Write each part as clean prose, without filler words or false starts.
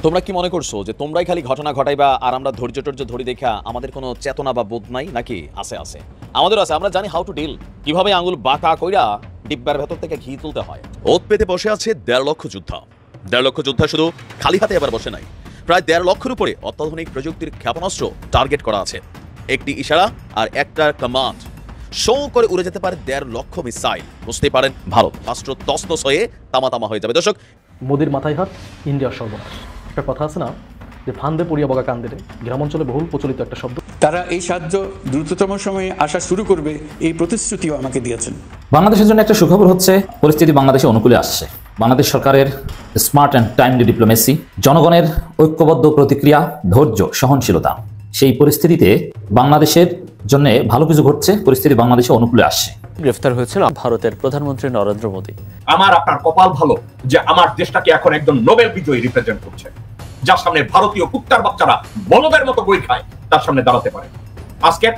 তোমরা কি মনে করছো যে তোমরাই খালি ঘটনা ঘটাইবা আর আমরা ধৈর্য টর্য ধরি দেখা আমাদের কোনো চেতনা বা বোধ নাই নাকি? আছে আছে, আমাদের আছে। আমরা জানি হাউ টু ডিল, কিভাবে আঙুল বাঁকা কইরা ডিব্বার ভেতর থেকে ঘি তুলতে হয়। ওত পেতে বসে আছে 1.5 লক্ষ যোদ্ধা। 1.5 লক্ষ যোদ্ধা শুধু খালি হাতে এবার বসে নাই, প্রায় 1.5 লক্ষের উপরে অত্যাধুনিক প্রযুক্তির ক্ষেপণাস্ত্র টার্গেট করা আছে। একটি ইশারা আর একটা কমান্ড, শো করে উড়ে যেতে পারে 1.5 লক্ষ মিসাইল। বুঝতেই পারেন ভারত রাষ্ট্র তছনছ হয়ে তামাতামা হয়ে যাবে। দর্শক, মোদির মাথায় হাত, ইন্ডিয়ার সর্বনাশ। একটা কথা আছে না যে ফান্দে পড়িয়া বগা কান্দে, গ্রামাঞ্চলে বহুল প্রচলিত একটা শব্দ। তারা এই সাহায্য দ্রুততম সময়ে আসা শুরু করবে এই প্রতিশ্রুতিও আমাকে দিয়েছেন। বাংলাদেশের জন্য একটা সুখবর হচ্ছে, পরিস্থিতি বাংলাদেশে অনুকূলে আসছে। বাংলাদেশ সরকারের স্মার্ট অ্যান্ড টাইমলি ডিপ্লোমেসি, জনগণের ঐক্যবদ্ধ প্রতিক্রিয়া, ধৈর্য, সহনশীলতা, সেই পরিস্থিতিতে বাংলাদেশের জন্য ভালো কিছু ঘটছে। পরিস্থিতি বাংলাদেশে অনুকূলে আসছে। গ্রেফতার হয়েছিল ভারতের প্রধানমন্ত্রী নরেন্দ্র মোদী। আমার আপনার কপাল ভালো যে আমার দেশটাকে এখন একজন নোবেল বিজয়ী রিপ্রেজেন্ট করছে, যার সামনে ভারতীয় কুত্তার বাচ্চারা বলদের মতো বই খায়, তার সামনে দাঁড়াতে পারে। আজকে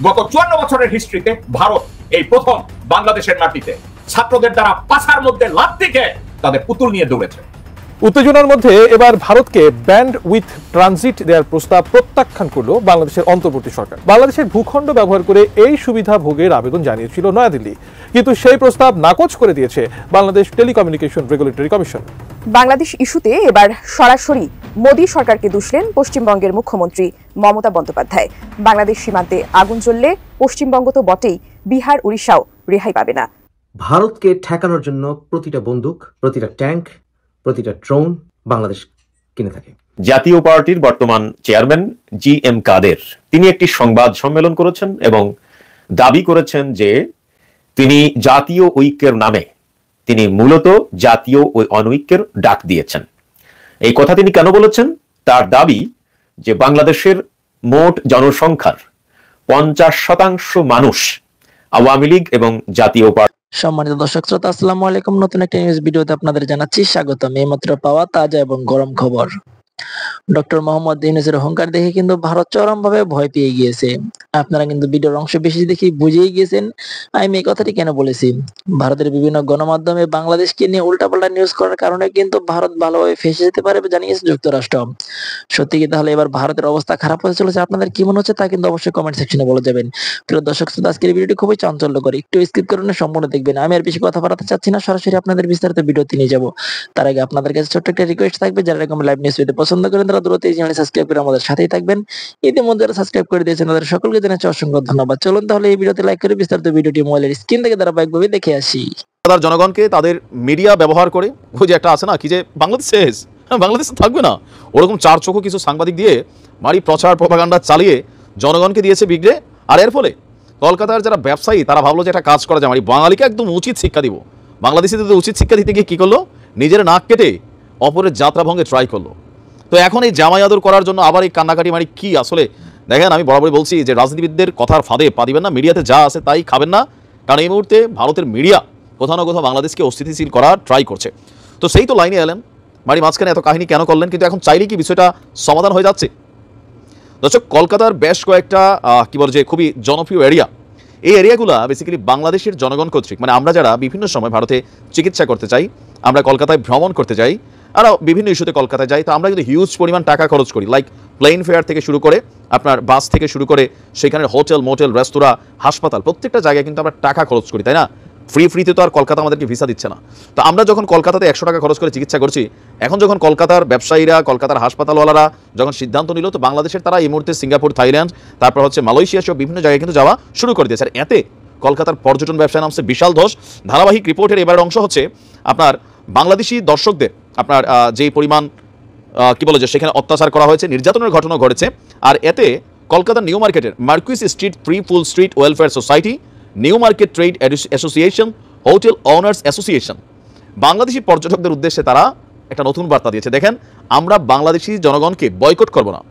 গত 54 বছরের হিস্ট্রিতে ভারত এই প্রথম বাংলাদেশের মাটিতে ছাত্রদের দ্বারা পাছার মধ্যে লাথ দিয়ে তাদের পুতুল নিয়ে দৌড়েছে। উত্তেজনার মধ্যে এবার ভারতকে ব্যান্ড উইথ ট্রানজিট দেওয়ার প্রস্তাব প্রত্যাখ্যান করল বাংলাদেশের অন্তর্বর্তী সরকার। বাংলাদেশের ভূখণ্ড ব্যবহার করে এই সুবিধা ভোগের আবেদন জানিয়েছিল নয়াদিল্লি, কিন্তু সেই প্রস্তাব নাকচ করে দিয়েছে Bangladesh telecommunication regulatory commission. Bangladesh ইস্যুতে এবার সরাসরি মোদী সরকারকে দুষলেন পশ্চিমবঙ্গের মুখ্যমন্ত্রী মমতা বন্দ্যোপাধ্যায়। বাংলাদেশ সীমান্তে আগুন জ্বললে পশ্চিমবঙ্গ তো বটেই, বিহার উড়িষ্যাও রেহাই পাবে না। ভারতকে ঠেকানোর জন্য প্রতিটা বন্দুক, প্রতিটা ট্যাঙ্ক, প্রতিটা ড্রোন বাংলাদেশ কিনে থাকে। জাতীয় পার্টির বর্তমান চেয়ারম্যান GM কাদের তিনি একটি সংবাদ সম্মেলন করেছেন এবং দাবি করেছেন যে তিনি জাতীয় ঐক্যের নামে তিনি মূলত জাতীয় ওই অনৈক্যের ডাক দিয়েছেন। এই কথা তিনি কেন বলেছেন? তার দাবি যে বাংলাদেশের মোট জনসংখ্যার 50% মানুষ আওয়ামী লীগ এবং জাতীয় পার্টি। সম্মানিত দর্শক শ্রোতা, আসসালামু আলাইকুম। নতুন একটা নিউজ ভিডিওতে আপনাদের জানাচ্ছি স্বাগতম। এইমাত্র পাওয়া তাজা এবং গরম খবর। ডক্টর মোহাম্মদ ইউনূসের অহংকার দেখে কিন্তু ভারত চরমভাবে ভয় পেয়ে গিয়েছে। আপনারা কিন্তু ভিডিওর অংশ বেশি দেখে বুঝেই গিয়েছেন আমি এই কথাটি কেন বলেছি। ভারতের বিভিন্ন গণমাধ্যমে বাংলাদেশকে নিয়ে উল্টাপাল্টা নিউজ করার কারণে কিন্তু ভারত ভালোভাবে ফেঁসে যেতে পারে জানিয়েছে যুক্তরাষ্ট্র। সত্যি কি তাহলে এবার ভারতের অবস্থা খারাপ হতে চলেছে? আপনাদের কি মনে হচ্ছে তা কিন্তু অবশ্যই কমেন্ট সেকশনে বলে যাবেন। প্রিয় দর্শক শ্রোতা, আজকের ভিডিওটি খুবই চাঞ্চল্যকর, একটু স্কিপ করে সম্পূর্ণ দেখবেন। আমি আর বেশি কথা বাড়াতে চাচ্ছি না, সরাসরি আপনাদের বিস্তারিত ভিডিওতে নিয়ে যাবো। তার আগে আপনাদের কাছে ছোট্ট একটা রিকোয়েস্ট থাকবে, যারা এরকম লাইভ নিউজ পেতে পছন্দ করেন তারা দ্রুত এই চ্যানেলে সাবস্ক্রাইব করে আমাদের সাথেই থাকবেন। ইতিমধ্যে যারা সাবস্ক্রাইব করে দিয়েছেন তাদের সকলকে জানাচ্ছি অসংখ্য ধন্যবাদ। চলুন তাহলে এই ভিডিওতে লাইক করে বিস্তারিত ভিডিওটি মোবাইলের স্ক্রিন থেকে ধারাবাহিকভাবে দেখে আসি। জনগণকে তাদের মিডিয়া ব্যবহার করে, ওই যে একটা আছে না কি যে বাংলাদেশ শেষ, বাংলাদেশ থাকবে না, ওরকম চার চোখো কিছু সাংবাদিক দিয়ে মারি প্রচার প্রপাগান্ডা চালিয়ে জনগণকে দিয়েছে বিগড়ে। আর এর ফলে কলকাতার যারা ব্যবসায়ী তারা ভাবলো যে একটা কাজ করা যায়, মানে বাঙালিকে একদম উচিত শিক্ষা দিব। বাংলাদেশিদের উচিত শিক্ষা দিতে গিয়ে কী করলো? নিজের নাক কেটে অপরের যাত্রা ভঙ্গে ট্রাই করলো। তো এখন এই জামাই আদর করার জন্য আবার এই কান্নাকাটি, মানে কি আসলে দেখেন, আমি বরাবরই বলছি যে রাজনীতিবিদদের কথার ফাঁদে পা দিবেন না, মিডিয়াতে যা আছে তাই খাবেন না, কারণ এই মুহূর্তে ভারতের মিডিয়া কোথাও না কোথাও বাংলাদেশকে অস্থিতিশীল করার ট্রাই করছে। তো সেই তো লাইনে এলেন, মানে মাঝখানে এত কাহিনী কেন করলেন? কিন্তু এখন চাইলেই কি বিষয়টা সমাধান হয়ে যাচ্ছে? দর্শক, কলকাতার বেশ কয়েকটা কি বলে যে খুবই জনপ্রিয় এরিয়া, এই এরিয়াগুলো বেসিক্যালি বাংলাদেশের জনগণ কর্তৃক, মানে আমরা যারা বিভিন্ন সময় ভারতে চিকিৎসা করতে চাই, আমরা কলকাতায় ভ্রমণ করতে যাই, আর বিভিন্ন ইস্যুতে কলকাতায় যাই, তো আমরা যদি হিউজ পরিমাণ টাকা খরচ করি, লাইক প্লেন ফেয়ার থেকে শুরু করে আপনার বাস থেকে শুরু করে সেখানে হোটেল, মোটেল, রেস্তোরাঁ, হাসপাতাল, প্রত্যেকটা জায়গায় কিন্তু আমরা টাকা খরচ করি, তাই না? ফ্রিতে তো আর কলকাতা আমাদেরকে ভিসা দিচ্ছে না। তো আমরা যখন কলকাতাতে 100 টাকা খরচ করে চিকিৎসা করছি, এখন যখন কলকাতার ব্যবসায়ীরা, কলকাতার হাসপাতালওয়ালারা যখন সিদ্ধান্ত নিল, তো বাংলাদেশের তারা এই মুহূর্তে সিঙ্গাপুর, থাইল্যান্ড, তারপর হচ্ছে মালয়েশিয়া সহ বিভিন্ন জায়গায় কিন্তু যাওয়া শুরু করে দিয়েছে। আর এতে কলকাতার পর্যটন ব্যবসায় নামছে বিশাল ধস। ধারাবাহিক রিপোর্টের এবার অংশ হচ্ছে আপনার বাংলাদেশি দর্শকদের আপনার যেই পরিমাণ কি বলে যে সেখানে অত্যাচার করা হয়েছে, নির্যাতনের ঘটনা ঘটেছে। আর এতে কলকাতার নিউ মার্কেটের মার্কুইস স্ট্রিট ফ্রি ফুল street welfare society, new market trade association, hotel owners association Bangladeshi পর্যটকদের উদ্দেশ্যে তারা একটা নতুন বার্তা দিয়েছে। দেখেন, আমরা বাংলাদেশি জনগণকে বয়কট করব না,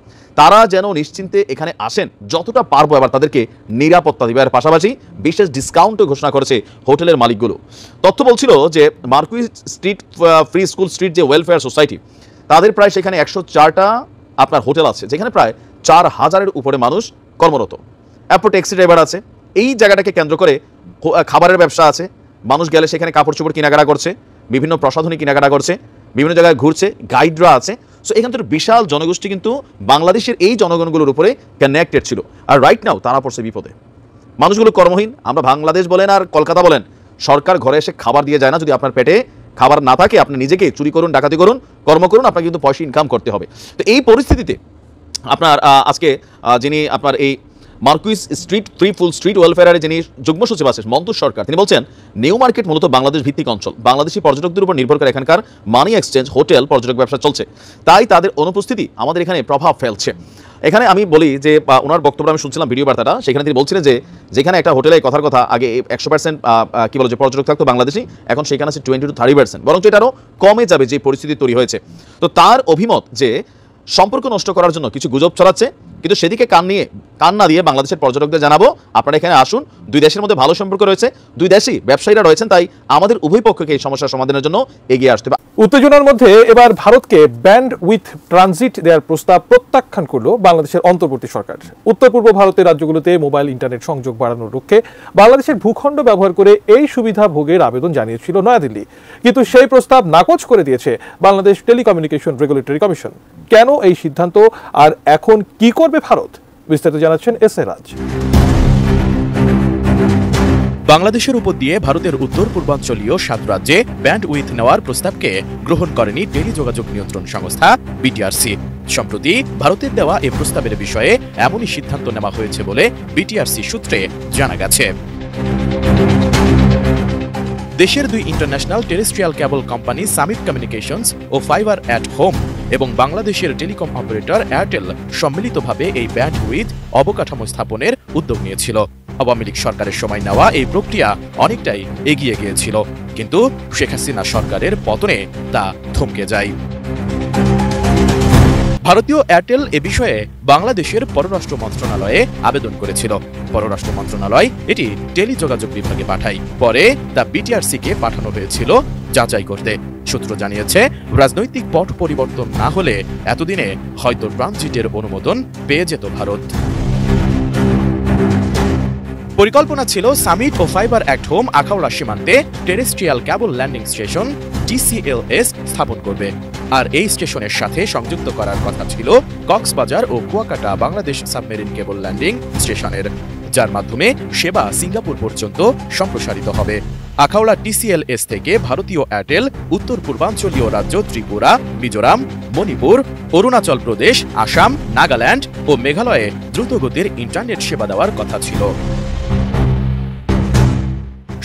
তারা যেন নিশ্চিন্তে এখানে আসেন, যতটা পারবো এবার তাদেরকে নিরাপত্তা দিবে। আর পাশাপাশি বিশেষ ডিসকাউন্টও ঘোষণা করেছে হোটেলের মালিকগুলো। তথ্য বলছিল যে Marquis street free school street যে ওয়েলফেয়ার সোসাইটি, তাদের প্রায় সেখানে 104টা আপনার হোটেল আছে, যেখানে প্রায় 4000-এর উপরে মানুষ কর্মরত। এরপর ট্যাক্সি ড্রাইভার আছে। এই জায়গাটাকে কেন্দ্র করে খাবারের ব্যবসা আছে, মানুষ গেলে সেখানে কাপড় চোপড় কেনাকাটা করছে, বিভিন্ন প্রসাধনী কেনাকাটা করছে, বিভিন্ন জায়গায় ঘুরছে, গাইডরা আছে। সো এখান থেকে বিশাল জনগোষ্ঠী কিন্তু বাংলাদেশের এই জনগণগুলোর উপরে কানেক্টেড ছিল, আর রাইট নাও তারা পড়ছে বিপদে। মানুষগুলো কর্মহীন। আমরা বাংলাদেশ বলেন আর কলকাতা বলেন, সরকার ঘরে এসে খাবার দিয়ে যায় না। যদি আপনার পেটে খাবার না থাকে, আপনি নিজেকে চুরি করুন, ডাকাতি করুন, কর্ম করুন, আপনাকে কিন্তু পয়সা ইনকাম করতে হবে। তো এই পরিস্থিতিতে আপনার আজকে যিনি আপনার এই মার্কুইস স্ট্রিট ফুল স্ট্রিট ওয়েলফেয়ারের যিনি যুগ্ম সচিব আছেন মন্তুর সরকার, তিনি বলছেন নিউ মার্কেট মূলত বাংলাদেশ ভিত্তিক অঞ্চল, বাংলাদেশি পর্যটকদের উপর নির্ভর করে এখানকার মানি এক্সচেঞ্জ, হোটেল, পর্যটক ব্যবসা চলছে, তাই তাদের অনুপস্থিতি আমাদের এখানে প্রভাব ফেলছে। এখানে আমি বলি যে ওনার বক্তব্য আমি শুনছিলাম ভিডিও বার্তাটা, সেখানে তিনি বলছিলেন যে যেখানে একটা হোটেলে কথার কথা আগে 100% কি বলে যে পর্যটক থাকতো বাংলাদেশি, এখন সেখানে আছে 20 to 30%, বরং এটা আরও কমে যাবে যে পরিস্থিতি তৈরি হয়েছে। তো তার অভিমত যে সম্পর্ক নষ্ট করার জন্য কিছু গুজব ছড়াচ্ছে, কিন্তু সেদিকে কান না দিয়ে বাংলাদেশের পর্যটকদের জানাবো আপনারা এখানে আসুন, দুই দেশের মধ্যে ভালো সম্পর্ক রয়েছে, দুই দেশই ব্যবসায়ীরা রয়েছেন, তাই আমাদের উভয় পক্ষকে এই সমস্যার সমাধানের জন্য এগিয়ে আসতে হবে। উত্তেজনার মধ্যে এবার ভারতকে ব্যান্ড উইথ ট্রানজিট দেওয়ার প্রস্তাব প্রত্যাখ্যান করল বাংলাদেশের অন্তর্বর্তী সরকার। উত্তর পূর্ব ভারতের রাজ্যগুলোতে মোবাইল ইন্টারনেট সংযোগ বাড়ানোর লক্ষ্যে বাংলাদেশের ভূখণ্ড ব্যবহার করে এই সুবিধা ভোগের আবেদন জানিয়েছিল নয়াদিল্লি, কিন্তু সেই প্রস্তাব নাকচ করে দিয়েছে বাংলাদেশ টেলিকমিউনিকেশন রেগুলেটরি কমিশন। কেন এই সিদ্ধান্ত আর এখন কি করবে ভারত, বিস্তারিত জানাচ্ছেন এস এ রাজ। বাংলাদেশের উপর দিয়ে ভারতের উত্তর পূর্বাঞ্চলীয় 7 রাজ্যে ব্যান্ড উইথ নেওয়ার প্রস্তাবকে গ্রহণ করেনি টেলিযোগাযোগ নিয়ন্ত্রণ সংস্থা বিটিআরসি। সম্প্রতি ভারতের দেওয়া এই প্রস্তাবের বিষয়ে এমনই সিদ্ধান্ত নেওয়া হয়েছে বলে বিটিআরসি সূত্রে জানা গেছে। দেশের 2 international terrestrial cable company Summit Communications ও ফাইবার অ্যাট হোম এবং বাংলাদেশের টেলিকম অপারেটর এয়ারটেল সম্মিলিতভাবে এই ব্যান্ড উইথ অবকাঠামো স্থাপনের উদ্যোগ নিয়েছিল। আওয়ামী লীগ সরকারের সময় নেওয়া এই প্রক্রিয়া অনেকটাই এগিয়ে গিয়েছিল, কিন্তু শেখ হাসিনা সরকারের পতনে তা থমকে যায়। ভারতীয় এয়ারটেল এ বিষয়ে বাংলাদেশের পররাষ্ট্র মন্ত্রণালয়ে আবেদন করেছিল। পররাষ্ট্র মন্ত্রণালয় এটি টেলিযোগাযোগ বিভাগে পাঠায়, পরে তা বিটিআরসিকে পাঠানো হয়েছিল যাচাই করতে। সূত্র জানিয়েছে রাজনৈতিক পট পরিবর্তন না হলে এতদিনে হয়তো ট্রানজিটের অনুমোদন পেয়ে যেত ভারত। পরিকল্পনা ছিল সামিট ও ফাইবার অ্যাট হোম আখাউড়া সীমান্তে terrestrial cable landing station TCLS স্থাপন করবে, আর এই স্টেশনের সাথে সংযুক্ত করার কথা ছিল কক্সবাজার ও Kuakata Bangladesh submarine cable landing স্টেশনের, যার মাধ্যমে সেবা সিঙ্গাপুর পর্যন্ত সম্প্রসারিত হবে। আখাউড়া TCLS থেকে ভারতীয় এয়ারটেল উত্তর পূর্বাঞ্চলীয় রাজ্য ত্রিপুরা, মিজোরাম, মণিপুর, অরুণাচল প্রদেশ, আসাম, নাগাল্যান্ড ও মেঘালয়ে দ্রুতগতির ইন্টারনেট সেবা দেওয়ার কথা ছিল।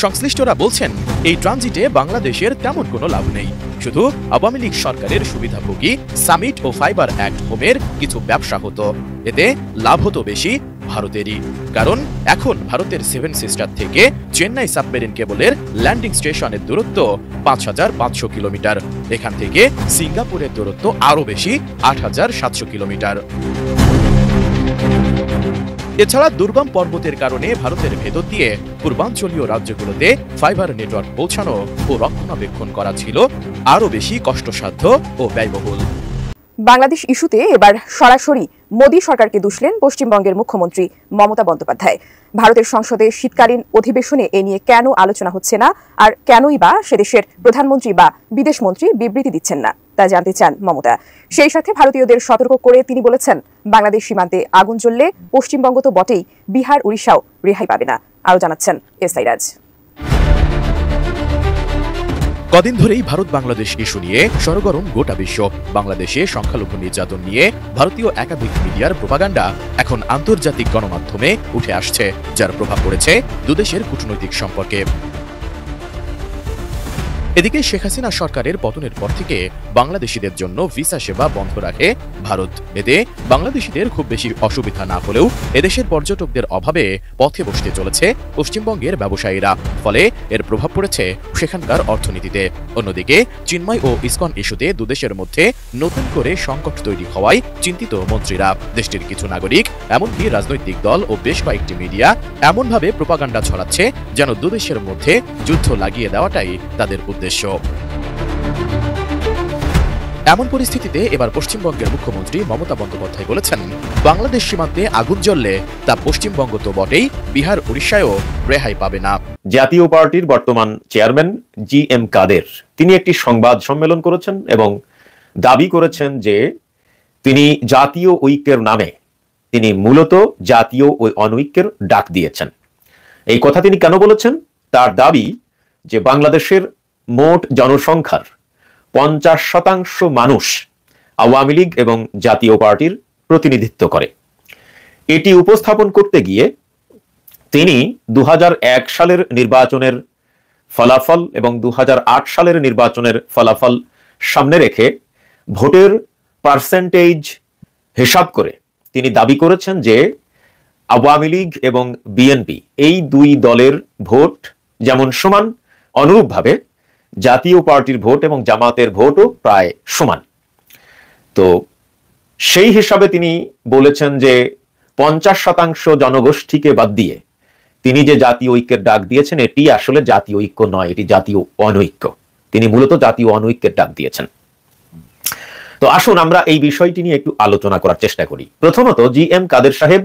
সংশ্লিষ্টরা বলছেন এই ট্রানজিটে বাংলাদেশের তেমন কোনো লাভ নেই, শুধু আওয়ামী লীগ সরকারের সুবিধাভোগী সামিট ও ফাইবার অ্যাট হোমের কিছু ব্যবসা হতো। এতে লাভ হতো বেশি ভারতেরই, কারণ এখন ভারতের 7 সিস্টার থেকে চেন্নাই সাবমেরিন কেবলের ল্যান্ডিং স্টেশনের দূরত্ব 5500 কিলোমিটার, এখান থেকে সিঙ্গাপুরের দূরত্ব আরও বেশি 8700 কিলোমিটার। এছাড়া দুর্গম পর্বতের কারণে ভারতের ভেতর দিয়ে পূর্বাঞ্চলীয় রাজ্যগুলোতে ফাইবার নেটওয়ার্ক পৌঁছানো ও রক্ষণাবেক্ষণ করা ছিল আরও বেশি কষ্টসাধ্য ও ব্যয়বহুল। বাংলাদেশ ইস্যুতে এবার সরাসরি মোদী সরকারকে দুষলেন পশ্চিমবঙ্গের মুখ্যমন্ত্রী মমতা বন্দ্যোপাধ্যায়। ভারতের সংসদে শীতকালীন অধিবেশনে এ নিয়ে কেন আলোচনা হচ্ছে না, আর কেনই বা সেদেশের প্রধানমন্ত্রী বা বিদেশমন্ত্রী বিবৃতি দিচ্ছেন না, তা জানতে চান মমতা। সেই সাথে ভারতীয়দের সতর্ক করে তিনি বলেছেন, বাংলাদেশ সীমান্তে আগুন জ্বললে পশ্চিমবঙ্গ তো বটেই, বিহার উড়িষ্যাও রেহাই পাবে না। আরও জানাচ্ছেন এসআই রাজ। কদিন ধরেই ভারত বাংলাদেশ ইস্যু নিয়ে সরগরম গোটা বিশ্ব। বাংলাদেশে সংখ্যালঘু নির্যাতন নিয়ে ভারতীয় একাধিক মিডিয়ার প্রোপাগান্ডা এখন আন্তর্জাতিক গণমাধ্যমে উঠে আসছে, যার প্রভাব পড়েছে দুদেশের কূটনৈতিক সম্পর্কে। এদিকে শেখ হাসিনা সরকারের পতনের পর থেকে বাংলাদেশিদের জন্য ভিসা সেবা বন্ধ রাখে ভারত। এতে বাংলাদেশিদের খুব বেশি অসুবিধা না হলেও এদেশের পর্যটকদের অভাবে পথে বসতে চলেছে পশ্চিমবঙ্গের ব্যবসায়ীরা, ফলে এর প্রভাব পড়েছে সেখানকার অর্থনীতিতে। অন্যদিকে চিন্ময় ও ইসকন ইস্যুতে দুদেশের মধ্যে নতুন করে সংকট তৈরি হওয়ায় চিন্তিত মন্ত্রীরা। দেশটির কিছু নাগরিক, এমনকি রাজনৈতিক দল ও বেশ কয়েকটি মিডিয়া এমনভাবে প্রোপাগান্ডা ছড়াচ্ছে যেন দুদেশের মধ্যে যুদ্ধ লাগিয়ে দেওয়াটাই তাদের উদ্দেশ্য। এমন পরিস্থিতিতে এবার পশ্চিমবঙ্গের মুখ্যমন্ত্রী মমতা বন্দ্যোপাধ্যায় বলেছেন, বাংলাদেশ সীমান্তে আগুন জ্বললে তা পশ্চিমবঙ্গ তো বটেই, বিহার উড়িষ্যায়ও রেহাই পাবে না। জাতীয় পার্টির বর্তমান চেয়ারম্যান GM কাদের তিনি একটি সংবাদ সম্মেলন করেছেন এবং দাবি করেছেন যে তিনি জাতীয় ঐক্যের নামে তিনি মূলত জাতীয় অনৈক্যের ডাক দিয়েছেন। এই কথা তিনি কেন বলেছেন? তার দাবি যে বাংলাদেশের মোট জনসংখ্যার 50% মানুষ আওয়ামী লীগ এবং জাতীয় পার্টির প্রতিনিধিত্ব করে। এটি উপস্থাপন করতে গিয়ে তিনি 2001 সালের নির্বাচনের ফলাফল এবং 2008 সালের নির্বাচনের ফলাফল সামনে রেখে ভোটের পার্সেন্টেজ হিসাব করে তিনি দাবি করেছেন যে আওয়ামী লীগ এবং বিএনপি এই দুই দলের ভোট যেমন সমান, অনুরূপভাবে জাতীয় পার্টির ভোট এবং জামাতের ভোটও প্রায় সমান। তো সেই হিসাবে তিনি বলেছেন যে 50% জনগোষ্ঠীকে বাদ দিয়ে তিনি যে জাতীয় ঐক্যের ডাক দিয়েছেন এটি আসলে জাতীয় ঐক্য নয়, এটি জাতীয় অনৈক্য। তিনি মূলত জাতীয় অনৈক্যের ডাক দিয়েছেন। তো আসুন আমরা এই বিষয়টি নিয়ে একটু আলোচনা করার চেষ্টা করি। প্রথমত GM কাদের সাহেব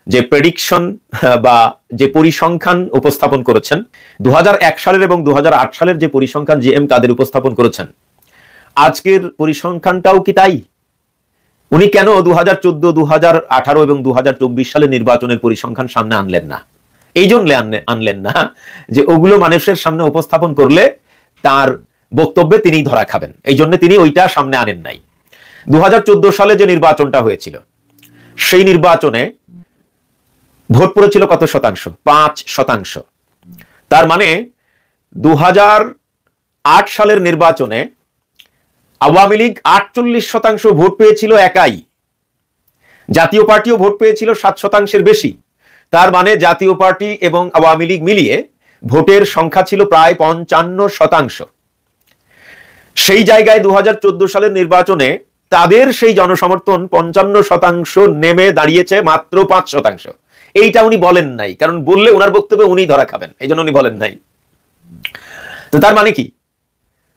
যে প্রেডিকশন বা যে পরিসংখ্যান উপস্থাপন করেছেন 2001 সালের এবং 2008 সালের যে পরিসংখ্যান GM কাদের উপস্থাপন করেছেন, আজকের পরিসংখ্যানটাও কি তাই? উনি কেন 2014, 2018 এবং 2024 সালের নির্বাচনের পরিসংখ্যান সামনে আনলেন না? এই জন্য আনলেন না যে ওগুলো মানুষের সামনে উপস্থাপন করলে তার বক্তব্যে তিনি ধরা খাবেন, এই জন্য তিনি ওইটা সামনে আনেন নাই। 2014 সালে যে নির্বাচনটা হয়েছিল সেই নির্বাচনে ভোট পড়েছিল কত শতাংশ? 5%। তার মানে 2008 সালের নির্বাচনে আওয়ামী লীগ 48% ভোট পেয়েছিল একাই, জাতীয় পার্টিও ভোট পেয়েছিল 7%-এর বেশি। তার মানে জাতীয় পার্টি এবং আওয়ামী লীগ মিলিয়ে ভোটের সংখ্যা ছিল প্রায় 55%। সেই জায়গায় 2014 সালের নির্বাচনে তাদের সেই জনসমর্থন 55% নেমে দাঁড়িয়েছে মাত্র 5%। এইটা উনি বলেন নাই, কারণ বললে ওনার বক্তব্যে উনি ধরা খাবেন, এই জন্য উনি বলেন নাই। তো তার মানে কি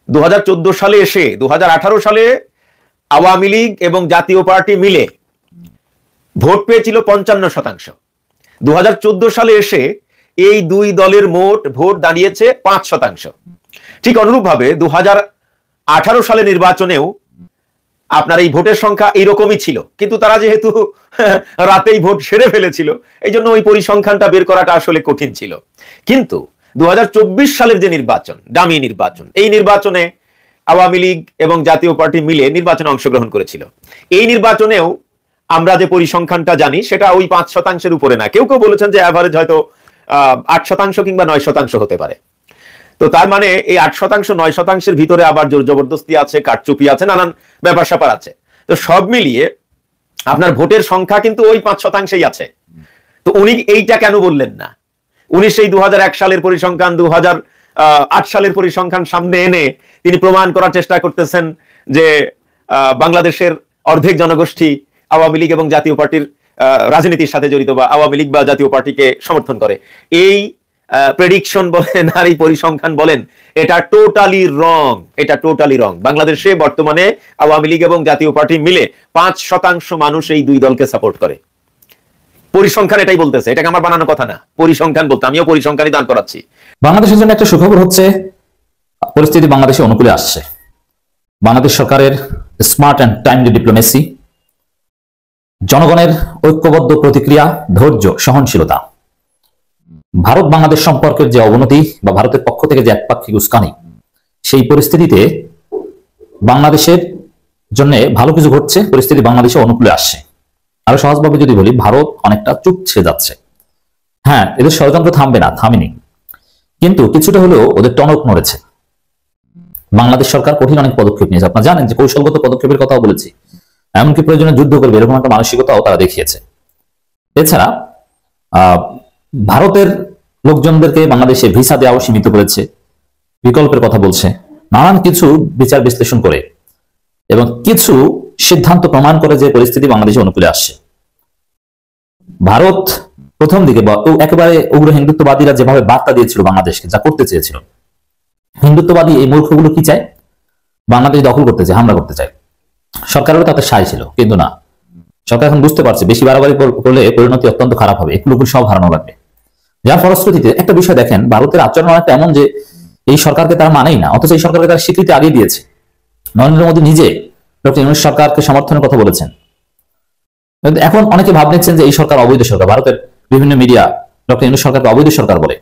2014 সালে এসে 2018 সালে আওয়ামী লীগ এবং জাতীয় পার্টি মিলে ভোট পেয়েছিল 55%। 2014 সালে এসে এই দুই দলের মোট ভোট দাঁড়িয়েছে 5%। ঠিক অনুরূপভাবে 2018 সালে নির্বাচনেও আপনার এই ভোটের সংখ্যা এইরকমই ছিল, কিন্তু তারা যেহেতু রাতেই ভোট সেরে ফেলেছিল এই জন্য ওই পরিসংখ্যানটা বের করাটা আসলে কঠিন ছিল। কিন্তু 2024 সালের যে নির্বাচন, দামি নির্বাচন, এই নির্বাচনে আওয়ামী লীগ এবং জাতীয় পার্টি মিলে নির্বাচনে অংশগ্রহণ করেছিল। এই নির্বাচনেও আমরা যে পরিসংখ্যানটা জানি সেটা ওই 5%-এর উপরে না, কেউ কেউ বলেছেন যে অ্যাভারেজ হয়তো 8% কিংবা 9% হতে পারে। তো তার মানে এই 8%, 9%-এর ভিতরে আবার জোর জবরদস্তি আছে, কারচুপি আছে, নানান ব্যাপার স্যাপার আছে। তো সব মিলিয়ে আপনার ভোটের সংখ্যা কিন্তু ওই 5%-ই আছে। তো উনি এইটা কেন বললেন না? উনি সেই 2001 সালের পরিসংখ্যান, 2008 সালের পরিসংখ্যান সামনে এনে তিনি প্রমাণ করার চেষ্টা করতেছেন যে বাংলাদেশের অর্ধেক জনগোষ্ঠী আওয়ামী লীগ এবং জাতীয় পার্টির রাজনীতির সাথে জড়িত বা আওয়ামী লীগ বা জাতীয় পার্টিকে সমর্থন করে। এই প্রেডিকশন বলেন আর এই পরিসংখ্যান বলেন, এটা টোটালি রং, এটা টোটালি রং। বাংলাদেশে বর্তমানে আওয়ামী লীগ এবং জাতীয় পার্টি মিলে 5% মানুষ এই দুই দলকে সাপোর্ট করে। পরিসংখ্যান এটাই বলতেছে, এটাকে আমার বানানো কথা না, পরিসংখ্যান বলতে আমিও পরিসংখ্যানই দান করাচ্ছি। বাংলাদেশের জন্য একটা সুখবর হচ্ছে পরিস্থিতি বাংলাদেশে অনুকূলে আসছে। বাংলাদেশ সরকারের স্মার্ট অ্যান্ড টাইমলি ডিপ্লোমেসি, জনগণের ঐক্যবদ্ধ প্রতিক্রিয়া, ধৈর্য, সহনশীলতা, ভারত বাংলাদেশ সম্পর্কের যে অবনতি বা ভারতের পক্ষ থেকে যে একপাক্ষিক উস্কানি, সেই পরিস্থিতিতে বাংলাদেশের জন্য ভালো কিছু ঘটছে, পরিস্থিতি বাংলাদেশে অনুকূলে আসছে। আরো সহজভাবে যদি বলি, ভারত অনেকটা চুপ ছেড়ে যাচ্ছে। হ্যাঁ, এদের ষড়যন্ত্র থামবে না, থামেনি, কিন্তু কিছুটা হলেও ওদের টনক নড়েছে। বাংলাদেশ সরকার কঠিন অনেক পদক্ষেপ নিয়েছে, আপনারা জানেন যে কৌশলগত পদক্ষেপের কথাও বলেছি, এমনকি প্রয়োজনে যুদ্ধ করবে এরকম একটা মানসিকতাও তারা দেখিয়েছে। এছাড়া ভারতের লোকজনদেরকে বাংলাদেশে ভিসা দেওয়াও সীমিত করেছে, বিকল্পের কথা বলছে, নানান কিছু বিচার বিশ্লেষণ করে এবং কিছু সিদ্ধান্ত প্রমাণ করে যে পরিস্থিতি বাংলাদেশে অনুকূলে আসছে। ভারত প্রথম দিকে একেবারে উগ্র হিন্দুত্ববাদীরা যেভাবে বার্তা দিয়েছিল বাংলাদেশকে, যা করতে চেয়েছিল, হিন্দুত্ববাদী এই মূর্খগুলো কি চায়? বাংলাদেশ দখল করতে চায়, হামলা করতে চায়। সরকারেরও তাতে সায় ছিল, কিন্তু না, সরকার এখন বুঝতে পারছে বেশি বাড়াবাড়ি করলে পরিণতি অত্যন্ত খারাপ হবে, এগুলো সব হারানো লাগবে। যার ফলশ্রুতিতে একটা বিষয় দেখেন, ভারতের আচরণ অনেকটা এমন যে এই সরকারকে তারা মানেই না, অথচ এই সরকারকে তারা স্বীকৃতি আগে দিয়েছে। নরেন্দ্র মোদী নিজে ডক্টর ইউনূস সরকারকে সমর্থনের কথা বলেছেন। এখন অনেকে ভাব নিচ্ছেন যে এই সরকার অবৈধ সরকার, ভারতের বিভিন্ন মিডিয়া ডক্টর ইউনূস সরকারকে অবৈধ সরকার বলে,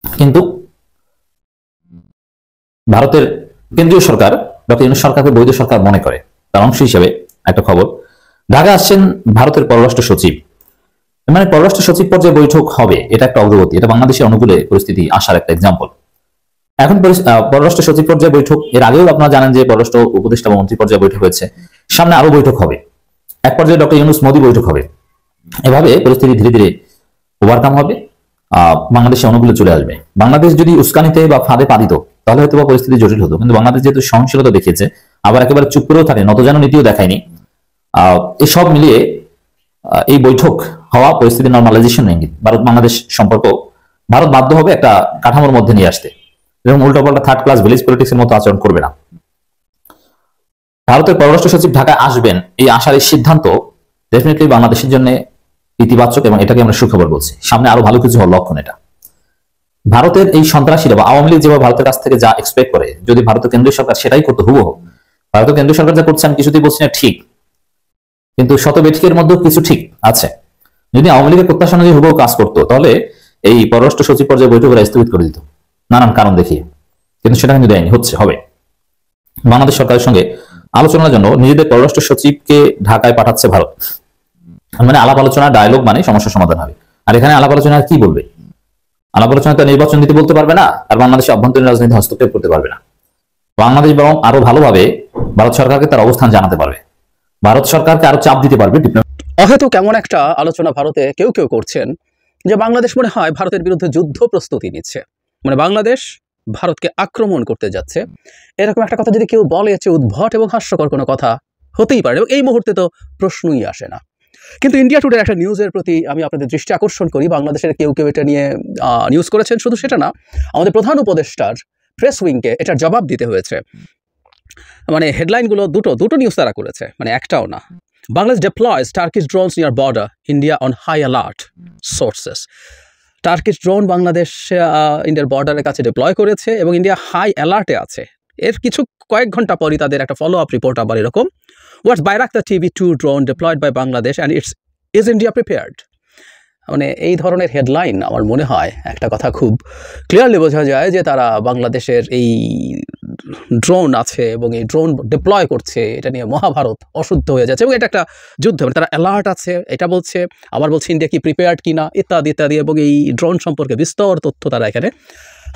কিন্তু ভারতের কেন্দ্রীয় সরকার ডক্টর ইউনূস সরকারকে বৈধ সরকার মনে করে। তার অংশ হিসেবে একটা খবর, ঢাকা আসছেন ভারতের পররাষ্ট্র সচিব, মানে পররাষ্ট্র সচিব পর্যায়ে বৈঠক হবে, এটা একটা অগ্রগতি, এটা বাংলাদেশের অনুকূলে পরিস্থিতি আসার একটা এক্সাম্পল। এখন পররাষ্ট্র সচিব পর্যায়ে বৈঠক, এর আগেও আপনারা জানেন যে পররাষ্ট্র উপদেষ্টা বা মন্ত্রী পর্যায়ে বৈঠক হয়েছে, সামনে আরো বৈঠক হবে, এক পর্যায়ে ডক্টর ইউনূস মোদী বৈঠক হবে। এভাবে পরিস্থিতি ধীরে ধীরে ওভারকাম হবে, বাংলাদেশে অনুকূলে চলে আসবে। বাংলাদেশ যদি উস্কানিতে বা ফাঁদে পা দিত তাহলে হয়তো বা পরিস্থিতি জটিল হতো, কিন্তু বাংলাদেশ যেহেতু সহনশীলতা দেখিয়েছে, আবার একেবারে চুপ করেও থাকে, নতজানু নীতিও দেখায়নি, এসব মিলিয়ে এই বৈঠক হওয়া পরিস্থিতি নর্মালাইজেশন ইঙ্গিত। ভারত বাংলাদেশ সম্পর্ক ভারত বাধ্য হবে একটা কাঠামোর মধ্যে নিয়ে আসতে, এবং উল্টোপাল্টা থার্ড ক্লাস ভিলেজ পলিটিক্স এর মতো আচরণ করবে না। ভারতের পররাষ্ট্র সচিব ঢাকায় আসবেন, এই আসার এই সিদ্ধান্ত ডেফিনেটলি বাংলাদেশের জন্য ইতিবাচক, এবং এটাকে আমরা সুখবর বলছি। সামনে আরো ভালো কিছু হওয়ার লক্ষণ এটা। ভারতের এই সন্ত্রাসীরা বা আওয়ামী লীগ যেভাবে ভারতের কাছ থেকে যা এক্সপেক্ট করে, যদি ভারতের কেন্দ্রীয় সরকার সেটাই করতে হুবহু, ভারতের কেন্দ্রীয় সরকার যা করছে আমি কিছুতেই বলছি না ঠিক, কিন্তু শত বেঠিকের মধ্যেও কিছু ঠিক আছে। যদি আওয়ামী লীগের প্রত্যাশা অনুযায়ী হুবহু কাজ করতো, তাহলে এই পররাষ্ট্র সচিব পর্যায়ে বৈঠকের স্থগিত করে দিত নানান কারণ দেখিয়ে, কিন্তু সেটা কিন্তু দেয়নি, হবে। বাংলাদেশ সরকারের সঙ্গে আলোচনার জন্য নিজেদের পররাষ্ট্র সচিবকে ঢাকায় পাঠাচ্ছে ভারত, মানে আলাপ আলোচনা, ডায়লগ মানে সমস্যা সমাধান হবে। আর এখানে আলাপ আলোচনা কি বলবে? আলাপ আলোচনা তো নির্বাচন দিতে বলতে পারবে না, আর বাংলাদেশে অভ্যন্তরীণ রাজনীতি হস্তক্ষেপ করতে পারবে না। বাংলাদেশ বরং আরো ভালোভাবে ভারত সরকারকে তার অবস্থান জানাতে পারবে, ভারত সরকারকে আরো চাপ দিতে পারবে। হয়তো কেমন একটা আলোচনা ভারতে কেউ কেউ করছেন যে বাংলাদেশ মনে হয় ভারতের বিরুদ্ধে যুদ্ধ প্রস্তুতি নিচ্ছে, মানে বাংলাদেশ ভারতকে আক্রমণ করতে যাচ্ছে, এরকম একটা কথা যদি কেউ বলে, উদ্ভট এবং হাস্যকর কোনো কথা হতেই পারে, এবং এই মুহূর্তে তো প্রশ্নই আসে না। কিন্তু ইন্ডিয়া টুডের একটা নিউজের প্রতি আমি আপনাদের দৃষ্টি আকর্ষণ করি। বাংলাদেশের কেউ কেউ এটা নিয়ে নিউজ করেছেন, শুধু সেটা না, আমাদের প্রধান উপদেষ্টার প্রেস উইংকে এটার জবাব দিতে হয়েছে। মানে হেডলাইনগুলো দুটো নিউজ তারা করেছে, মানে একটাও না। Bangladesh deploys Turkish drones near border, India on high alert, sources. Turkish drone Bangladesh ইন্ডিয়ার বর্ডারের কাছে ডিপ্লয় করেছে এবং ইন্ডিয়া হাই অ্যালার্টে আছে। এর কয়েক ঘন্টা পরই তাদের একটা ফলো আপ রিপোর্ট আবার এরকম, what's Bayraktar TB2 drone deployed by Bangladesh and is India prepared. মানে এই ধরনের হেডলাইন আমার মনে হয় একটা কথা খুব ক্লিয়ারলি বোঝা যায় যে তারা বাংলাদেশের এই ড্রোন আছে এবং এই ড্রোন ডিপ্লয় করছে, এটা নিয়ে মহাভারত অশুদ্ধ হয়ে যাচ্ছে এবং এটা একটা যুদ্ধ, তারা অ্যালার্ট আছে এটা বলছে, আবার বলছে ইন্ডিয়া কি প্রিপেয়ার্ড কিনা ইত্যাদি ইত্যাদি, এবং এই ড্রোন সম্পর্কে বিস্তর তথ্য তারা এখানে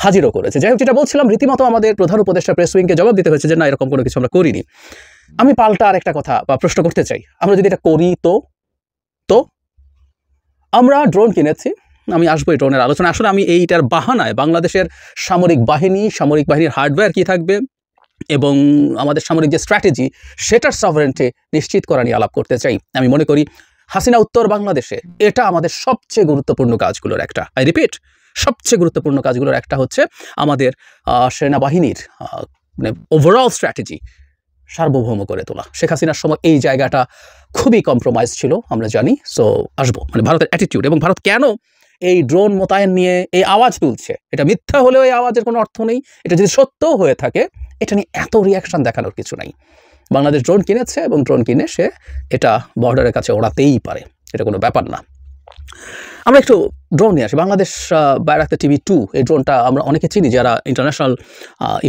হাজিরও করেছে। যাই হোক, যেটা বলছিলাম, রীতিমতো আমাদের প্রধান উপদেষ্টা প্রেস উইংকে জবাব দিতে হয়েছে যে না, এরকম কোনো কিছু আমরা করিনি। আমি পাল্টা আর একটা কথা বা প্রশ্ন করতে চাই, আমরা যদি এটা করি তো আমরা ড্রোন কিনেছি, আমি আসবো এই ড্রোনের আলোচনা। আসলে আমি এইটার বাহানায় বাংলাদেশের সামরিক বাহিনীর হার্ডওয়্যার কি থাকবে এবং আমাদের সামরিক যে স্ট্র্যাটেজি সেটার সভারেন্টি নিশ্চিত করা নিয়ে আলাপ করতে চাই। আমি মনে করি হাসিনা উত্তর বাংলাদেশে এটা আমাদের সবচেয়ে গুরুত্বপূর্ণ কাজগুলোর একটা, আই রিপিট, সবচেয়ে গুরুত্বপূর্ণ কাজগুলোর একটা হচ্ছে আমাদের সেনাবাহিনীর মানে ওভারঅল স্ট্র্যাটেজি সার্বভৌম করে তোলা। শেখ হাসিনার সময় এই জায়গাটা খুবই কম্প্রোমাইজ ছিল, আমরা জানি। সো আসবো, মানে ভারতের অ্যাটিটিউড এবং ভারত কেন এই ড্রোন মোতায়েন নিয়ে এই আওয়াজ তুলছে, এটা মিথ্যা হলেও এই আওয়াজের কোনো অর্থ নেই, এটা যদি সত্যও হয়ে থাকে এটা নিয়ে এত রিয়াকশন দেখানোর কিছু নাই। বাংলাদেশ ড্রোন কিনেছে এবং ড্রোন কিনে সে এটা বর্ডারের কাছে ওড়াতেই পারে, এটা কোনো ব্যাপার না। আমরা একটু ড্রোন নিয়ে আসি। বাংলাদেশ Bayraktar TB2 এই ড্রোনটা আমরা অনেকে চিনি যারা ইন্টারন্যাশনাল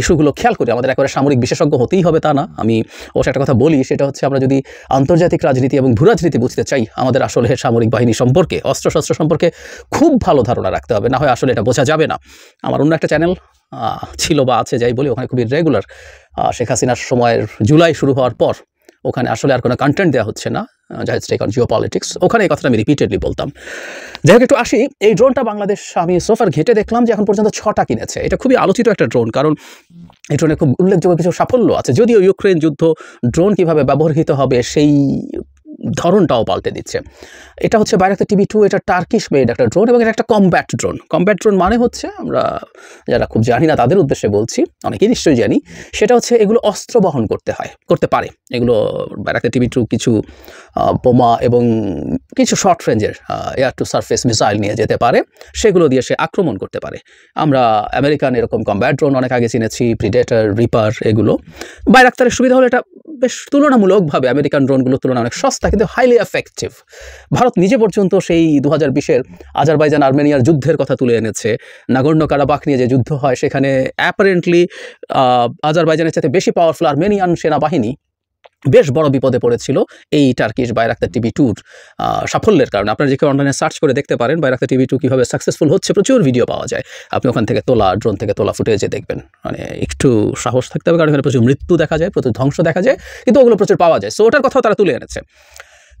ইস্যুগুলো খেয়াল করি, আমাদের একেবারে সামরিক বিশেষজ্ঞ হতেই হবে তা না। আমি অবশ্য একটা কথা বলি, সেটা হচ্ছে আমরা যদি আন্তর্জাতিক রাজনীতি এবং ভূরাজনীতি বুঝতে চাই, আমাদের আসলে সামরিক বাহিনী সম্পর্কে, অস্ত্রশস্ত্র সম্পর্কে খুব ভালো ধারণা রাখতে হবে, না হয় আসলে এটা বোঝা যাবে না। আমার অন্য একটা চ্যানেল ছিল বা আছে যাই বলি, ওখানে খুবই রেগুলার শেখ হাসিনার সময়ের জুলাই শুরু হওয়ার পর ওখানে আসলে আর কোনো কন্টেন্ট দেওয়া হচ্ছে না, জাস্ট টেক অন জিওপলিটিক্স, ওখানে এই কথাটা আমি রিপিটেডলি বলতাম। যাই হোক, একটু আসি এই ড্রোনটা বাংলাদেশ, আমি সোফার ঘেটে দেখলাম যে এখন পর্যন্ত 6টা কিনেছে। এটা খুবই আলোচিত একটা ড্রোন, কারণ এই ড্রোনে খুব উল্লেখযোগ্য কিছু সাফল্য আছে। যদিও ইউক্রেন যুদ্ধ ড্রোন কিভাবে ব্যবহৃত হবে সেই ধরনটাও পাল্টে দিচ্ছে। এটা হচ্ছে বাইরাক্তার TB2, এটা টার্কিশ মেড একটা ড্রোন এবং এটা একটা কম্ব্যাট ড্রোন। কম্ব্যাট ড্রোন মানে হচ্ছে, আমরা যারা খুব জানি না তাদের উদ্দেশ্যে বলছি, অনেকেই নিশ্চয়ই জানি, সেটা হচ্ছে এগুলো অস্ত্র বহন করতে পারে। এগুলো বাইরাক্তার TB2 কিছু বোমা এবং কিছু শর্ট রেঞ্জের এয়ার টু সারফেস মিসাইল নিয়ে যেতে পারে, সেগুলো দিয়ে সে আক্রমণ করতে পারে। আমরা আমেরিকান এরকম কম্ব্যাট ড্রোন অনেক আগে চিনেছি, প্রিডেটর, রিপার, এগুলো। বাইরাক্তারের সুবিধা হলো এটা বেশ তুলনামূলকভাবে আমেরিকান ড্রোনগুলোর তুলনায় অনেক সস্তা, কিন্তু হাইলি এফেক্টিভ। ভারত নিজে পর্যন্ত সেই 2020-এর আজারবাইজান আর্মেনিয়ার যুদ্ধের কথা তুলে এনেছে। নাগর্নো কারাবাখ নিয়ে যে যুদ্ধ হয়, সেখানে অ্যাপারেন্টলি আজারবাইজানের চাইতে বেশি পাওয়ারফুল আর্মেনিয়ান সেনাবাহিনী বেশ বড় বিপদে পড়েছিল এই টার্কিশ বাইরাক্তার TB2-র সাফল্যের কারণে। আপনারা যে কেউ অনলাইনে সার্চ করে দেখতে পারেন বাইরাক্তার TB2 কীভাবে সাকসেসফুল হচ্ছে, প্রচুর ভিডিও পাওয়া যায়। আপনি ওখান থেকে তোলা, ড্রোন থেকে তোলা ফুটেজে দেখবেন। মানে একটু সাহস থাকতে হবে, কারণ এখানে প্রচুর মৃত্যু দেখা যায়, প্রচুর ধ্বংস দেখা যায়, কিন্তু ওগুলো প্রচুর পাওয়া যায়। সো ওটার কথাও তারা তুলে এনেছে।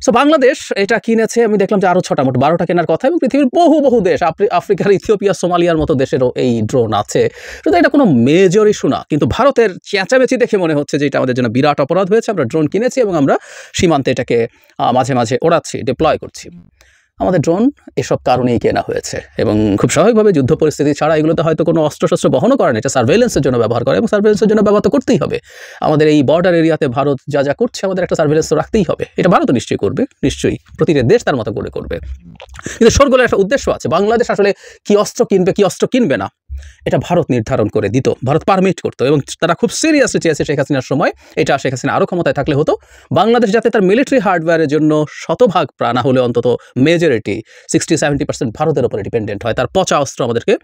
সো বাংলাদেশ এটা কিনেছে, আমি দেখলাম যে আরও 6টা মোট 12টা কেনার কথা, এবং পৃথিবীর বহু দেশ, আফ্রিকার ইথিওপিয়া, সোমালিয়ার মতো দেশেরও এই ড্রোন আছে। শুধু এটা কোনো মেজর ইস্যু না, কিন্তু ভারতের চেঁচামেচি দেখে মনে হচ্ছে যে এটা আমাদের জন্য বিরাট অপরাধ হয়েছে। আমরা ড্রোন কিনেছি এবং আমরা সীমান্তে এটাকে মাঝে মাঝে ওড়াচ্ছি, ডিপ্লয় করছি। আমাদের ড্রোন এসব কারণেই কেনা হয়েছে, এবং খুব স্বাভাবিকভাবে যুদ্ধ পরিস্থিতি ছাড়া এগুলোতে হয়তো কোনো অস্ত্রশস্ত্র বহনও করে না, এটা সার্ভেলেন্সের জন্য ব্যবহার করে, এবং সার্ভেলেন্সের জন্য ব্যবহার তো করতেই হবে। আমাদের এই বর্ডার এরিয়াতে ভারত যা করছে, আমাদের একটা সার্ভেলেন্স তো রাখতেই হবে। এটা ভারতও নিশ্চয়ই করবে, নিশ্চয়ই প্রতিটা দেশ তার মতো করে করবে। কিন্তু শোরগোলের একটা উদ্দেশ্য আছে। বাংলাদেশ আসলে কি অস্ত্র কিনবে, কি অস্ত্র কিনবে না, এটা ভারত নির্ধারণ করে দিত, ভারত পারমিট করতো, এবং তারা খুব সিরিয়াসলি চেয়েছে শেখ হাসিনার সময় এটা শেখ হাসিনা আরও ক্ষমতায় থাকলে হতো। বাংলাদেশ যাতে তার মিলিটারি হার্ডওয়্যারের জন্য শতভাগ না হলে অন্তত মেজরিটি 60-70% ভারতের উপরে ডিপেন্ডেন্ট হয়, তার পচা অস্ত্র আমাদেরকে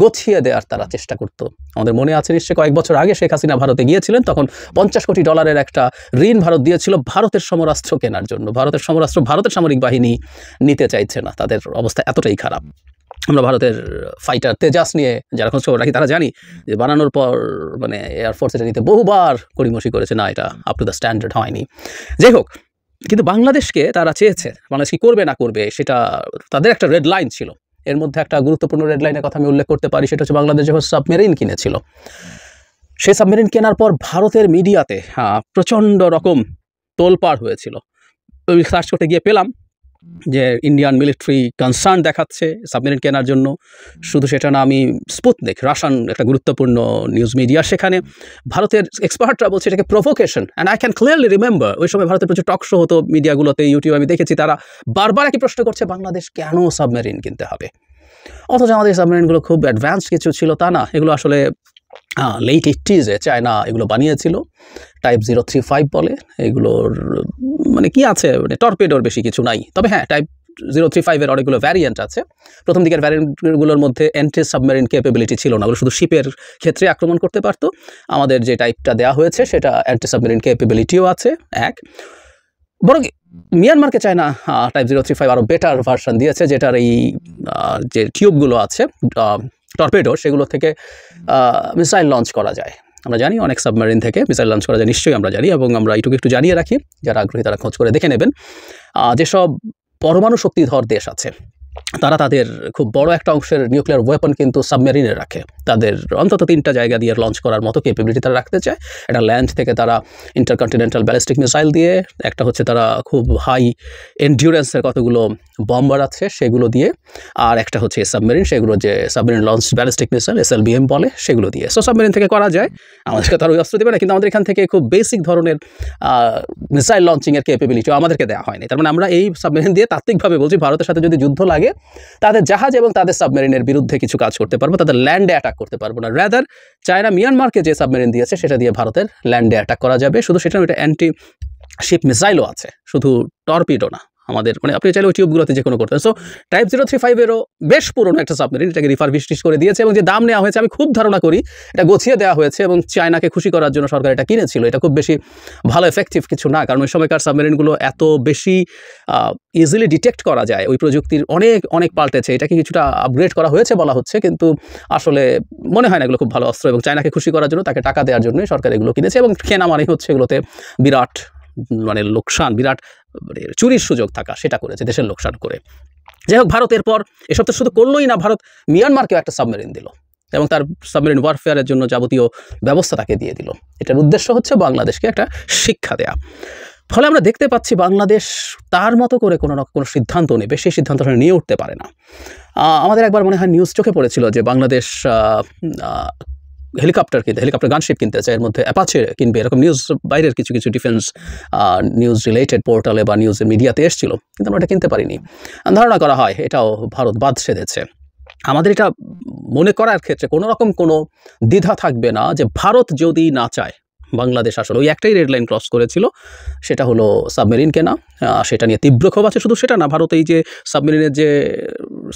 গছিয়ে দেওয়ার তারা চেষ্টা করতো। আমাদের মনে আছে নিশ্চয়ই কয়েক বছর আগে শেখ হাসিনা ভারতে গিয়েছিলেন, তখন $50 কোটি একটা ঋণ ভারত দিয়েছিল ভারতের সমরাস্ত্র কেনার জন্য। ভারতের সমরাস্ত্র ভারতের সামরিক বাহিনী নিতে চাইছে না, তাদের অবস্থা এতটাই খারাপ। আমরা ভারতের ফাইটার তেজাস নিয়ে যারা খোঁজ খবর রাখি তারা জানি যে বানানোর পর মানে এয়ারফোর্স এটা নিতে বহুবার কড়িমসি করেছে, না এটা আপ টু দ্য স্ট্যান্ডার্ড হয়নি। যাই হোক, কিন্তু বাংলাদেশকে তারা চেয়েছে, বাংলাদেশ কি করবে না করবে সেটা তাদের একটা রেড লাইন ছিল। এর মধ্যে একটা গুরুত্বপূর্ণ রেড লাইনের কথা আমি উল্লেখ করতে পারি, সেটা হচ্ছে বাংলাদেশ যখন সাবমেরিন কিনেছিল। সেই সাবমেরিন কেনার পর ভারতের মিডিয়াতে প্রচণ্ড রকম তোলপাড় হয়েছিল। সার্চ করতে গিয়ে পেলাম যে ইন্ডিয়ান মিলিটারি কনসার্ন দেখাচ্ছে সাবমেরিন কেনার জন্য। শুধু সেটা না, আমি স্পুতনিক, রাশিয়ান একটা গুরুত্বপূর্ণ নিউজ মিডিয়া, সেখানে ভারতের এক্সপার্টরা বলছে এটাকে provocation. And I can clearly remember ওই সময় ভারতের প্রচুর টক শো হতো মিডিয়াগুলোতে, ইউটিউবে আমি দেখেছি, তারা বারবার একই প্রশ্ন করছে, বাংলাদেশ কেন সাবমেরিন কিনতে হবে? অথচ আমাদের সাবমেরিনগুলো খুব অ্যাডভান্স কিছু ছিল তা না, এগুলো আসলে লেট 80s-এ চায়না এগুলো বানিয়েছিল, টাইপ 035 বলে। এগুলোর মানে কি আছে, মানে টর্পেডোর বেশি কিছু নাই, তবে হ্যাঁ টাইপ 035-এর অনেকগুলো ভ্যারিয়েন্ট আছে। প্রথম দিকের ভ্যারিয়েন্টগুলোর মধ্যে অ্যান্টি সাবমেরিন ক্যাপেবিলিটি ছিল না, ওগুলো শুধু শিপের ক্ষেত্রে আক্রমণ করতে পারতো। আমাদের যে টাইপটা দেওয়া হয়েছে সেটা অ্যান্টি সাবমেরিন ক্যাপেবিলিটিও আছে। এক বরং মিয়ানমারকে চায়না টাইপ 035 আরও বেটার ভার্সন দিয়েছে, যেটার এই যে টিউবগুলো আছে টর্পেডো, সেগুলো থেকে মিসাইল লঞ্চ করা যায়। আমরা জানি অনেক সাবমেরিন থেকে মিসাইল লঞ্চ করা যায়, নিশ্চয়ই আমরা জানি, এবং আমরা এইটুকু একটু জানিয়ে রাখি, যারা আগ্রহী তারা খোঁজ করে দেখে নেবেন। যেসব পরমাণু শক্তিধর দেশ আছে তারা তাদের খুব বড় একটা অংশের নিউক্লিয়ার ওয়েপন কিন্তু সাবমেরিনে রাখে। তাদের অন্তত 3টা জায়গা দিয়ে লঞ্চ করার মতো ক্যাপাবিলিটি তারা রাখতে চায়। একটা ল্যান্ড থেকে তারা ইন্টারকন্টিনেন্টাল ব্যালিস্টিক মিসাইল দিয়ে, একটা হচ্ছে তারা খুব হাই এন্ডিউরেন্সের কতগুলো বম্বার আছে সেগুলো দিয়ে, আর একটা হচ্ছে সাবমেরিন, সেগুলো যে submarine launch ballistic missile SLBM বলে, সেগুলো দিয়ে। সো সাবমেরিন থেকে করা যায়, আমাদেরকে তারা ওই অস্ত্র দেবে না, কিন্তু আমাদের এখান থেকে খুব বেসিক ধরনের মিসাইল লঞ্চিংয়ের ক্যাপাবিলিটিও আমাদেরকে দেওয়া হয়নি। তার মানে আমরা এই সাবমেরিন দিয়ে তাত্ত্বিকভাবে বলছি, ভারতের সাথে যদি যুদ্ধ লাগে তাদের জাহাজ এবং তাদের সাবমেরিনের বিরুদ্ধে কিছু কাজ করতে পারবো, তাদের ল্যান্ডে অ্যাটাক করতে পারবো না। রাদার চায়না মিয়ানমারকে যে সাবমেরিন দিয়েছে সেটা দিয়ে ভারতের ল্যান্ডে অ্যাটাক করা যাবে। শুধু সেটা এটা অ্যান্টি শিপ মিসাইলও আছে, শুধু টর্পিডো না। আমাদের মানে আপনি চাইলে ওই টিউবগুলোতে যে কোনো করতেন। সো টাইপ 035-এরও বেশ পুরনো একটা সাবমেরিন, এটাকে রিফারবিশ করে দিয়েছে, এবং যে দাম নেওয়া হয়েছে আমি খুব ধারণা করি এটা গছিয়ে দেওয়া হয়েছে, এবং চায়নাকে খুশি করার জন্য সরকার এটা কিনেছিল। এটা খুব বেশি ভালো এফেক্টিভ কিছু না, কারণ ওই সময়কার সাবমেরিনগুলো এত বেশি ইজিলি ডিটেক্ট করা যায়, ওই প্রযুক্তির অনেক অনেক পাল্টেছে। এটাকে কিছুটা আপগ্রেড করা হয়েছে বলা হচ্ছে, কিন্তু আসলে মনে হয় না এগুলো খুব ভালো অস্ত্র, এবং চায়নাকে খুশি করার জন্য, তাকে টাকা দেওয়ার জন্যই সরকার এগুলো কিনেছে। এবং কেনা মানেই হচ্ছে এগুলোতে বিরাট মানে লোকসান, বিরাট চুরির সুযোগ থাকা, সেটা করেছে দেশের লোকসান করে। যাই হোক, ভারত এরপর এসব তো শুধু করলোই না, ভারত মিয়ানমারকেও একটা সাবমেরিন দিল, এবং তার সাবমেরিন ওয়ারফেয়ারের জন্য যাবতীয় ব্যবস্থা তাকে দিয়ে দিল। এটার উদ্দেশ্য হচ্ছে বাংলাদেশকে একটা শিক্ষা দেয়া। ফলে আমরা দেখতে পাচ্ছি বাংলাদেশ তার মতো করে কোনো সিদ্ধান্ত নেবে, সেই সিদ্ধান্ত নিয়ে উঠতে পারে না। আমাদের একবার মনে হয় নিউজ চোখে পড়েছিল যে বাংলাদেশ হেলিকপ্টার গানশিপ কিনতে চায়, এর মধ্যে অ্যাপাচে কিনবে, এরকম নিউজ বাইরের কিছু কিছু ডিফেন্স নিউজ রিলেটেড পোর্টালে বা নিউজের মিডিয়াতে এসেছিল, কিন্তু আমরা এটা কিনতে পারিনি। ধারণা করা হয় এটাও ভারত বাদ সেধেছে। আমাদের এটা মনে করার ক্ষেত্রে কোনো রকম কোনো দ্বিধা থাকবে না যে ভারত যদি না চায়, বাংলাদেশ আসলে ওই একটাই রেড লাইন ক্রস করেছিল, সেটা হলো সাবমেরিন কেনা। সেটা নিয়ে তীব্র ক্ষোভ আছে। শুধু সেটা না, ভারত এই যে সাবমেরিনের যে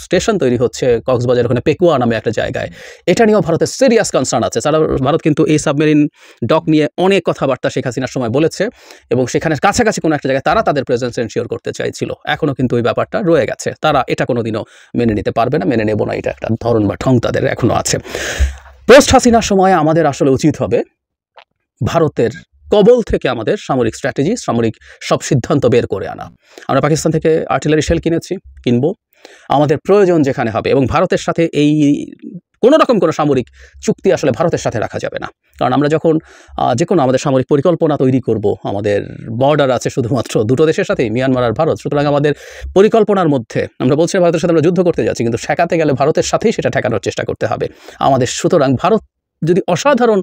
স্টেশন তৈরি হচ্ছে কক্সবাজার, ওখানে পেকুয়া নামে একটা জায়গায়, এটা নিয়েও ভারতের সিরিয়াস কনসার্ন আছে। ভারত কিন্তু এই সাবমেরিন ডক নিয়ে অনেক কথাবার্তা শেখ হাসিনার সময় বলেছে, এবং সেখানে কাছাকাছি কোনো একটা জায়গায় তারা তাদের প্রেজেন্স এনশিওর করতে চাইছিল। এখনও কিন্তু ওই ব্যাপারটা রয়ে গেছে, তারা এটা কোনোদিনও মেনে নিতে পারবে না, মেনে নেব না, এটা একটা ধরন বা ঠং তাদের এখনও আছে। পোস্ট হাসিনার সময় আমাদের আসলে উচিত হবে ভারতের কবল থেকে আমাদের সামরিক স্ট্র্যাটেজি, সামরিক সব সিদ্ধান্ত বের করে আনা। আমরা পাকিস্তান থেকে আর্টিলারি শেল কিনবো আমাদের প্রয়োজন যেখানে হবে, এবং ভারতের সাথে এই কোনো রকম কোনো সামরিক চুক্তি আসলে ভারতের সাথে রাখা যাবে না। কারণ আমরা যখন যে কোনো আমাদের সামরিক পরিকল্পনা তৈরি করব, আমাদের বর্ডার আছে শুধুমাত্র দুটো দেশের সাথেই, মিয়ানমার আর ভারত। সুতরাং আমাদের পরিকল্পনার মধ্যে আমরা বলছি ভারতের সাথে আমরা যুদ্ধ করতে যাচ্ছি, কিন্তু ঠেকাতে গেলে ভারতের সাথেই সেটা ঠেকানোর চেষ্টা করতে হবে আমাদের। সুতরাং ভারত যদি অসাধারণ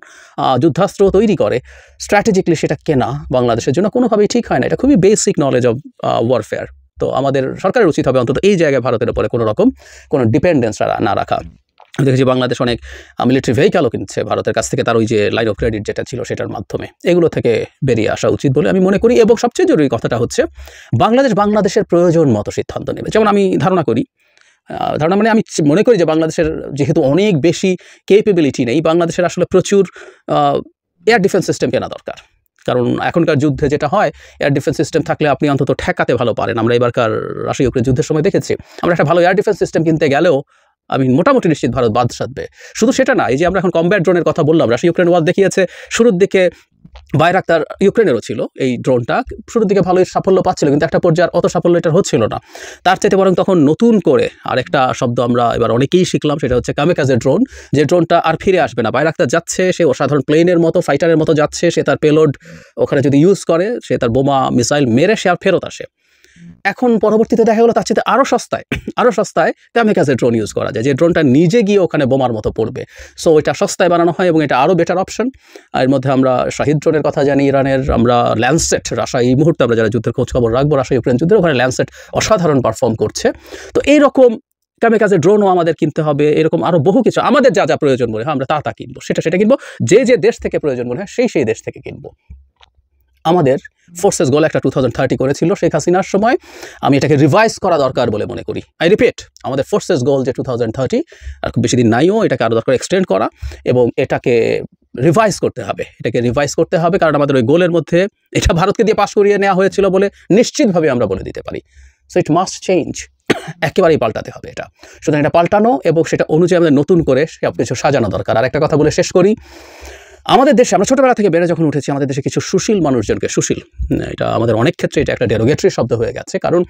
যুদ্ধাস্ত্র তৈরি করে, স্ট্র্যাটেজিক্যালি সেটা কেনা বাংলাদেশের জন্য কোনোভাবেই ঠিক হয় না। এটা খুবই বেসিক নলেজ অফ ওয়ারফেয়ার। তো আমাদের সরকারের উচিত হবে অন্তত এই জায়গায় ভারতের উপরে কোনো রকম কোনো ডিপেন্ডেন্স না রাখা। দেখেছি বাংলাদেশ অনেক মিলিটারি ভেহিক্যালও কিনছে ভারতের কাছ থেকে, তার ওই যে লাইন অফ ক্রেডিট যেটা ছিল সেটার মাধ্যমে। এগুলো থেকে বেরিয়ে আসা উচিত বলে আমি মনে করি। এবং সবচেয়ে জরুরি কথাটা হচ্ছে বাংলাদেশের প্রয়োজন মতো সিদ্ধান্ত নেবে। যেমন আমি ধারণা মানে আমি মনে করি যে বাংলাদেশের যেহেতু অনেক বেশি ক্যাপাবিলিটি নেই, বাংলাদেশের আসলে প্রচুর এয়ার ডিফেন্স সিস্টেম কেনা দরকার। কারণ এখনকার যুদ্ধে যেটা হয়, এয়ার ডিফেন্স সিস্টেম থাকলে আপনি অন্তত ঠেকাতে ভালো পারেন। আমরা এবারকার রাশিয়া ইউক্রেন যুদ্ধের সময় দেখেছি, আমরা একটা ভালো এয়ার ডিফেন্স সিস্টেম কিনতে গেলেও আমি মোটামুটি নিশ্চিত ভারত বাদ সাধবে। শুধু সেটা না, এই যে আমরা এখন কমব্যাট ড্রোনের কথা বললাম, রাশিয়া ইউক্রেন ওয়ার দেখিয়েছে। শুরুর দিকে বাইরাক্তার ইউক্রেনেরও ছিল এই ড্রোনটা, শুরুর দিকে ভালোই সাফল্য পাচ্ছিল, কিন্তু একটা পর্যায়ে অত সাফল্য এটা হচ্ছিল না। তার চাইতে বরং তখন নতুন করে আরেকটা শব্দ আমরা এবার অনেকেই শিখলাম, সেটা হচ্ছে কামিকাজে ড্রোন। যে ড্রোনটা আর ফিরে আসবে না, বাইরাক্তার যাচ্ছে, সে অসাধারণ প্লেনের মতো, ফাইটারের মতো যাচ্ছে, সে তার পেলোড ওখানে যদি ইউজ করে, সে তার বোমা মিসাইল মেরে সে আর ফেরত আসে। এখন পরবর্তীতে দেখা গেলো তার চেয়ে আরও সস্তায় কামিকাজে ড্রোন ইউজ করা যায়, যে ড্রোনটা নিজে গিয়ে ওখানে বোমার মতো পড়বে। সো এটা সস্তায় বানানো হয় এবং এটা আরও বেটার অপশন। এর মধ্যে আমরা শাহিদ ড্রোনের কথা জানি ইরানের, আমরা ল্যান্ডসেট, রাশিয়া এই মুহূর্তে আমরা যারা যুদ্ধের খোঁজ খবর রাখবো, রাশিয়া ইউক্রেন যুদ্ধের ওখানে ল্যান্ডসেট অসাধারণ পারফর্ম করছে। তো এইরকম কামিকাজে ড্রোনও আমাদের কিনতে হবে। এরকম আরও বহু কিছু আমাদের যা যা প্রয়োজন মনে হয় আমরা তা কিনবো, সেটা কিনবো। যে দেশ থেকে প্রয়োজন মনে হয় সেই দেশ থেকে কিনবো। আমাদের ফোর্সেস গোল একটা 2030 করেছিল শেখ হাসিনার সময়, আমি এটাকে রিভাইজ করা দরকার বলে মনে করি। আই রিপিট, আমাদের ফোর্সেস গোল যে 2030, আর খুব বেশি দিন নাইও, এটাকে আরও দরকার এক্সটেন্ড করা এবং এটাকে রিভাইজ করতে হবে। কারণ আমাদের ওই গোলের মধ্যে এটা ভারতকে দিয়ে পাশ করিয়ে নেওয়া হয়েছিল বলে নিশ্চিতভাবে আমরা বলে দিতে পারি। সো ইট মাস্ট চেঞ্জ, একেবারেই পাল্টাতে হবে এটা। সুতরাং এটা পাল্টানো এবং সেটা অনুযায়ী আমাদের নতুন করে সব কিছু সাজানো দরকার। আর একটা কথা বলে শেষ করি, আমাদের দেশে আমরা ছোটবেলা থেকে বেড়ে যখন উঠেছি, আমাদের দেশে কিছু সুশীল মানুষজনকে, সুশীল, এটা আমাদের অনেক ক্ষেত্রে এটা একটা ডেরোগেটরি শব্দ হয়ে গেছে। কারণ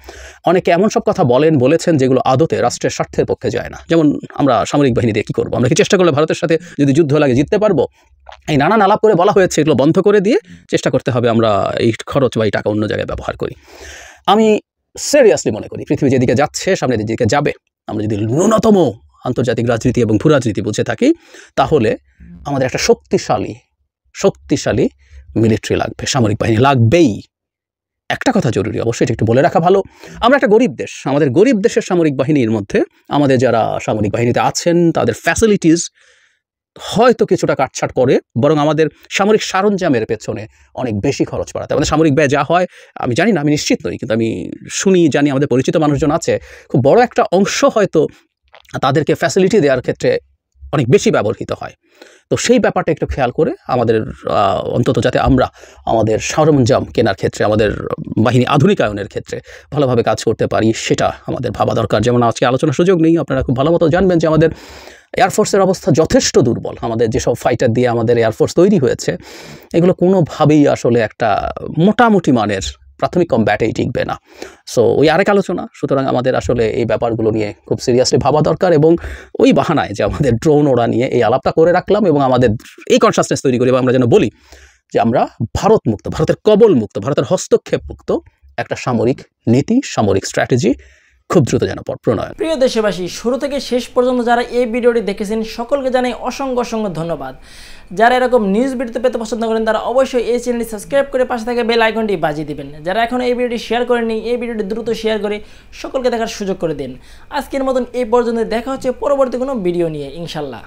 অনেকে এমন সব কথা বলেছেন যেগুলো আদতে রাষ্ট্রের স্বার্থের পক্ষে যায় না। যেমন আমরা সামরিক বাহিনী দিয়ে কী করবো, আমরা কি চেষ্টা করলে ভারতের সাথে যদি যুদ্ধ লাগে জিততে পারবো? এই নানান আলাপ করে বলা হয়েছে, এগুলো বন্ধ করে দিয়ে চেষ্টা করতে হবে আমরা এই খরচ বা এই টাকা অন্য জায়গায় ব্যবহার করি। আমি সিরিয়াসলি মনে করি পৃথিবী যেদিকে যাচ্ছে, সামনের দিকে যাবে, আমরা যদি ন্যূনতম আন্তর্জাতিক রাজনীতি এবং ভূ রাজনীতি বুঝে থাকি, তাহলে আমাদের একটা শক্তিশালী মিলিটারি লাগবে, সামরিক বাহিনী লাগবেই। একটা কথা জরুরি, অবশ্যই এটা একটু বলে রাখা ভালো, আমরা একটা গরিব দেশ। আমাদের গরিব দেশের সামরিক বাহিনীর মধ্যে আমাদের যারা সামরিক বাহিনীতে আছেন, তাদের ফ্যাসিলিটিস হয়তো কিছুটা কাটছাট করে, বরং আমাদের সামরিক সরঞ্জামের পেছনে অনেক বেশি খরচ বাড়াতে। আমাদের সামরিক ব্যয় যা হয় আমি জানি না, আমি নিশ্চিত নই, কিন্তু আমি জানি আমাদের পরিচিত মানুষজন আছে, খুব বড় একটা অংশ হয়তো তাদেরকে ফ্যাসিলিটি দেওয়ার ক্ষেত্রে অনেক বেশি ব্যবহৃত হয়। তো সেই ব্যাপারটা একটু খেয়াল করে আমাদের অন্তত যাতে আমরা আমাদের সরঞ্জাম কেনার ক্ষেত্রে, আমাদের বাহিনী আধুনিকায়নের ক্ষেত্রে ভালোভাবে কাজ করতে পারি, সেটা আমাদের ভাবা দরকার। যেমন আজকে আলোচনার সুযোগ নেই, আপনারা খুব ভালো মতো জানবেন যে আমাদের এয়ারফোর্সের অবস্থা যথেষ্ট দুর্বল। আমাদের যেসব ফাইটার দিয়ে আমাদের এয়ারফোর্স তৈরি হয়েছে, এগুলো কোনোভাবেই আসলে একটা মোটামুটি মানের প্রাথমিক কমব্যাটেই টিকবে না। সো ওই আরেক আলোচনা। সুতরাং আমাদের আসলে এই ব্যাপারগুলো নিয়ে খুব সিরিয়াসলি ভাবা দরকার, এবং ওই বাহানায় যে আমাদের ড্রোন ওড়া নিয়ে এই আলাপটা করে রাখলাম এবং আমাদের এই কনসাসনেস তৈরি করি, এবং আমরা যেন বলি যে আমরা ভারত মুক্ত, ভারতের কবল মুক্ত, ভারতের হস্তক্ষেপ মুক্ত একটা সামরিক নীতি, সামরিক স্ট্র্যাটেজি খুব দ্রুত যেন প্রণয়ন। প্রিয় দেশবাসী, শুরু থেকে শেষ পর্যন্ত যারা এই ভিডিওটি দেখেছেন সকলকে জানাই অসংখ্য অসংখ্য ধন্যবাদ। যারা এরকম নিউজ ভিডিও পেতে পছন্দ করেন তারা অবশ্যই এই চ্যানেলটি সাবস্ক্রাইব করে পাশে থাকা বেল আইকনটি বাজিয়ে দিবেন। যারা এখন এই ভিডিওটি শেয়ার করেননি, এই ভিডিওটি দ্রুত শেয়ার করে সকলকে দেখার সুযোগ করে দিন। আজকের মতন এই পর্যন্ত, দেখা হচ্ছে পরবর্তী কোনো ভিডিও নিয়ে ইনশাল্লাহ।